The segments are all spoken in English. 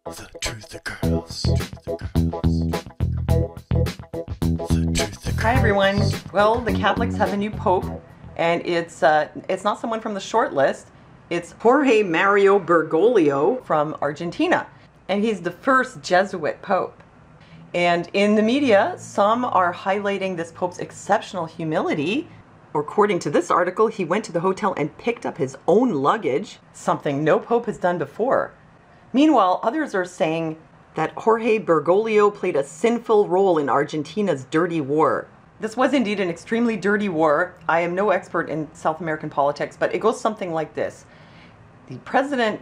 The truth occurs. Hi everyone. Well, the Catholics have a new pope, and it's not someone from the short list. It's Jorge Mario Bergoglio from Argentina, and he's the first Jesuit pope. And in the media, some are highlighting this pope's exceptional humility. According to this article, he went to the hotel and picked up his own luggage, something no pope has done before. Meanwhile, others are saying that Jorge Bergoglio played a sinful role in Argentina's dirty war. This was indeed an extremely dirty war. I am no expert in South American politics, but it goes something like this. The president,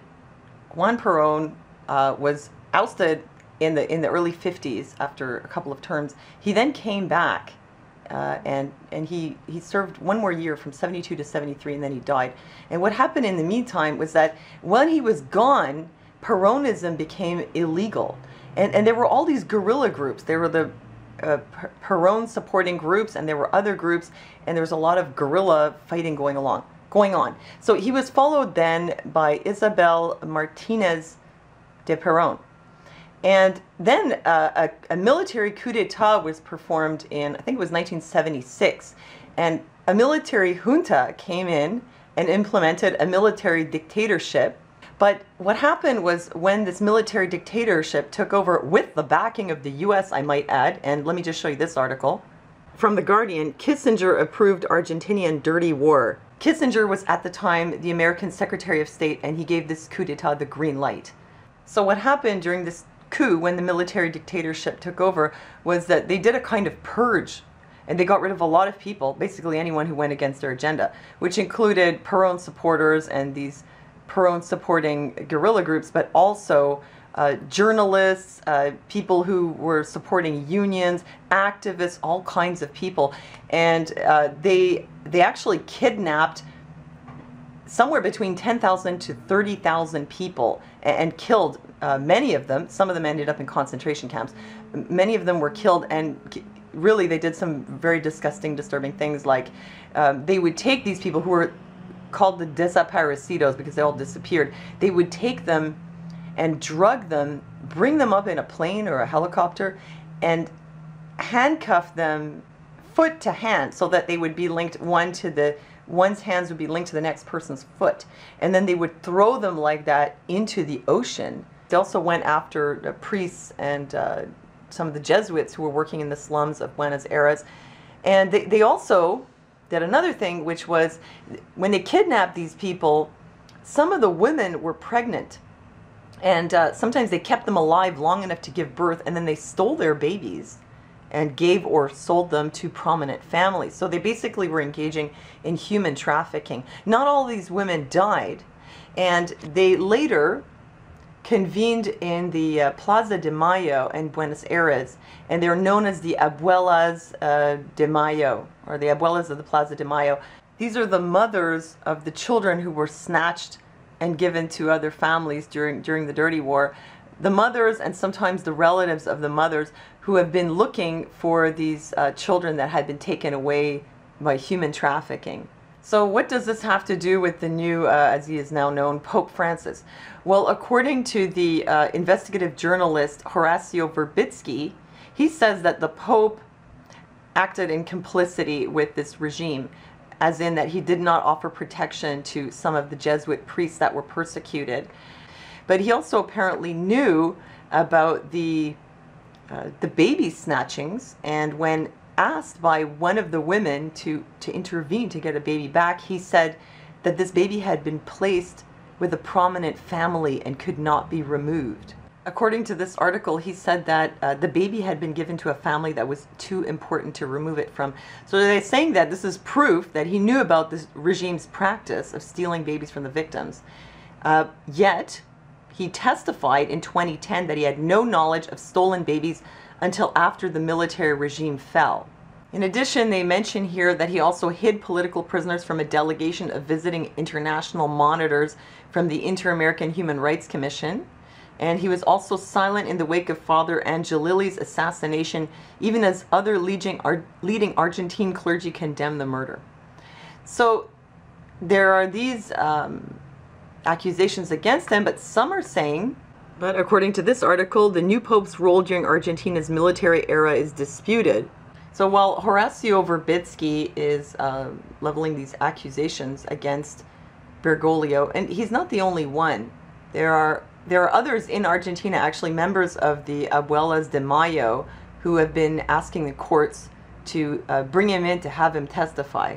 Juan Perón, was ousted in the early 50s after a couple of terms. He then came back and he served one more year from 72 to 73, and then he died. And what happened in the meantime was that when he was gone, Peronism became illegal. And there were all these guerrilla groups. There were the Perón supporting groups, and there were other groups, and there was a lot of guerrilla fighting going on. So he was followed then by Isabel Martinez de Perón. And then a military coup d'etat was performed in, I think it was 1976. And a military junta came in and implemented a military dictatorship. But what happened was, when this military dictatorship took over with the backing of the US, I might add, and let me just show you this article. From The Guardian, Kissinger approved Argentinian Dirty War. Kissinger was at the time the American Secretary of State, and he gave this coup d'etat the green light. So what happened during this coup, when the military dictatorship took over, was that they did a kind of purge, and they got rid of a lot of people, basically anyone who went against their agenda, which included Perón supporters and these Perón supporting guerrilla groups, but also journalists, people who were supporting unions, activists, all kinds of people. And they actually kidnapped somewhere between 10,000 to 30,000 people and killed many of them. Some of them ended up in concentration camps. Many of them were killed, and really they did some very disgusting, disturbing things, like they would take these people who were called the desaparecidos because they all disappeared. They would take them and drug them, bring them up in a plane or a helicopter, and handcuff them foot to hand so that they would be linked, one's hands would be linked to the next person's foot. And then they would throw them like that into the ocean. They also went after priests and some of the Jesuits who were working in the slums of Buenos Aires. And they also did another thing, which was, when they kidnapped these people, some of the women were pregnant. And sometimes they kept them alive long enough to give birth, and then they stole their babies and gave or sold them to prominent families. So they basically were engaging in human trafficking. Not all these women died, and they later convened in the Plaza de Mayo in Buenos Aires, and they're known as the Abuelas de Mayo, or the Abuelas of the Plaza de Mayo. These are the mothers of the children who were snatched and given to other families during the Dirty War. The mothers, and sometimes the relatives of the mothers, who have been looking for these children that had been taken away by human trafficking. So what does this have to do with the new, as he is now known, Pope Francis? Well, according to the investigative journalist Horacio Verbitsky, he says that the Pope acted in complicity with this regime, as in that he did not offer protection to some of the Jesuit priests that were persecuted. But he also apparently knew about the baby snatchings, and when asked by one of the women to intervene to get a baby back, he said that this baby had been placed with a prominent family and could not be removed. According to this article, he said that the baby had been given to a family that was too important to remove it from. So they're saying that this is proof that he knew about this regime's practice of stealing babies from the victims. Yet, he testified in 2010 that he had no knowledge of stolen babies until after the military regime fell. In addition, they mention here that he also hid political prisoners from a delegation of visiting international monitors from the Inter-American Human Rights Commission. And he was also silent in the wake of Father Angelilli's assassination, even as other leading Argentine clergy condemned the murder. So there are these accusations against him, but some are saying But according to this article, the new pope's role during Argentina's military era is disputed. So while Horacio Verbitsky is leveling these accusations against Bergoglio, and he's not the only one. There are others in Argentina, actually members of the Abuelas de Mayo, who have been asking the courts to bring him in to have him testify.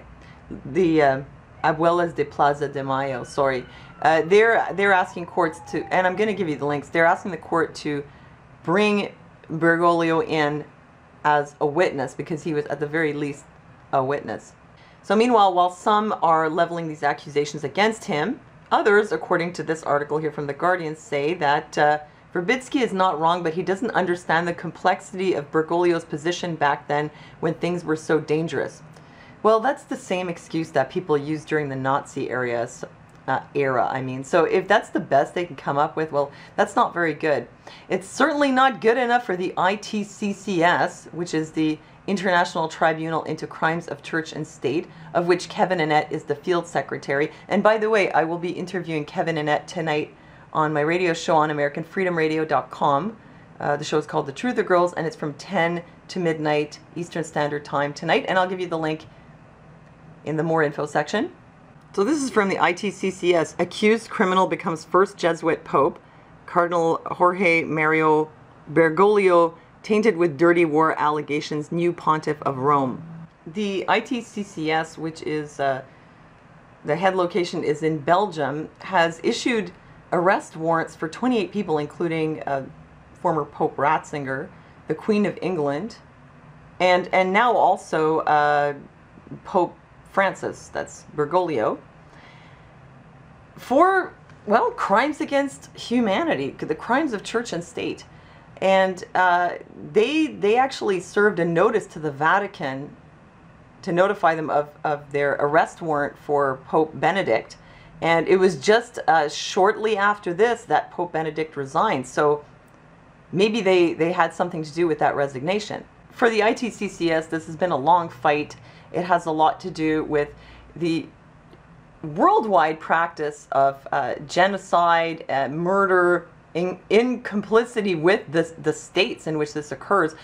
The Abuelas de Plaza de Mayo, sorry. They're asking courts to, and I'm going to give you the links, they're asking the court to bring Bergoglio in as a witness, because he was at the very least a witness. So meanwhile, while some are leveling these accusations against him, others, according to this article here from The Guardian, say that Verbitsky is not wrong, but he doesn't understand the complexity of Bergoglio's position back then when things were so dangerous. Well, that's the same excuse that people used during the Nazi era. So if that's the best they can come up with, well, that's not very good. It's certainly not good enough for the ITCCS, which is the International Tribunal into Crimes of Church and State, of which Kevin Annett is the field secretary. And by the way, I will be interviewing Kevin Annett tonight on my radio show on AmericanFreedomRadio.com. The show is called The Truther Girls, and it's from 10 to midnight Eastern Standard Time tonight. And I'll give you the link in the more info section. So this is from the ITCCS. Accused criminal becomes first Jesuit pope. Cardinal Jorge Mario Bergoglio tainted with dirty war allegations, new pontiff of Rome. The ITCCS, which is the head location is in Belgium, has issued arrest warrants for 28 people, including former Pope Ratzinger, the Queen of England, and now also Pope Francis, that's Bergoglio, for, well, crimes against humanity, the crimes of church and state. And they actually served a notice to the Vatican to notify them of their arrest warrant for Pope Benedict. And it was just shortly after this that Pope Benedict resigned. So maybe they had something to do with that resignation. For the ITCCS, this has been a long fight. It has a lot to do with the worldwide practice of genocide, murder, in complicity with the states in which this occurs.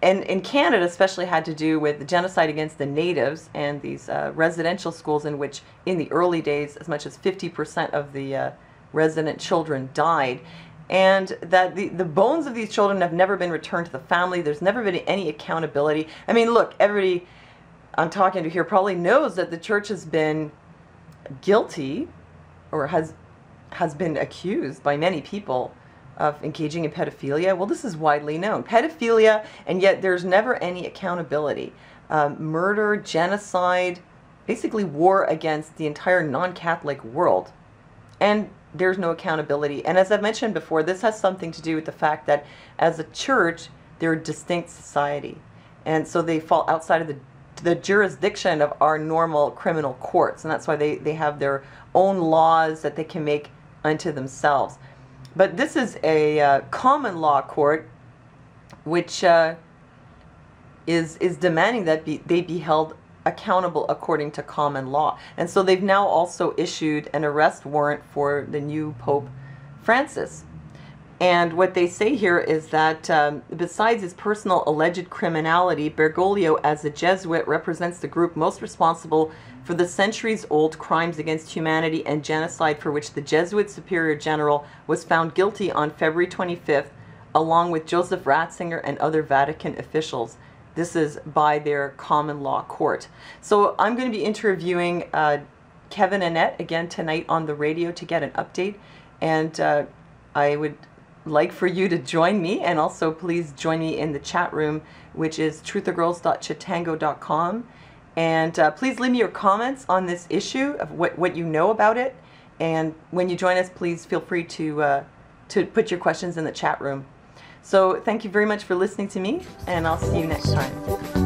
And in Canada especially had to do with the genocide against the natives and these residential schools in which in the early days as much as 50% of the resident children died. And that the bones of these children have never been returned to the family. There's never been any accountability. I mean, look, everybody I'm talking to here probably knows that the church has been guilty, or has been accused by many people of engaging in pedophilia. Well, this is widely known. Pedophilia, and yet there's never any accountability. Murder, genocide, basically war against the entire non-Catholic world. And there's no accountability. And as I've mentioned before, this has something to do with the fact that as a church, they're a distinct society. And so they fall outside of the jurisdiction of our normal criminal courts. And that's why they have their own laws that they can make unto themselves. But this is a common law court which is demanding that they be held accountable according to common law. And so they've now also issued an arrest warrant for the new Pope Francis. And what they say here is that besides his personal alleged criminality, Bergoglio as a Jesuit represents the group most responsible for the centuries-old crimes against humanity and genocide for which the Jesuit Superior General was found guilty on February 25th, along with Joseph Ratzinger and other Vatican officials. This is by their common law court. So I'm going to be interviewing Kevin Annett again tonight on the radio to get an update. And I would like for you to join me, and also please join me in the chat room, which is truthergirls.chatango.com. And please leave me your comments on this issue of what you know about it. And when you join us, please feel free to put your questions in the chat room. So thank you very much for listening to me, and I'll see you next time.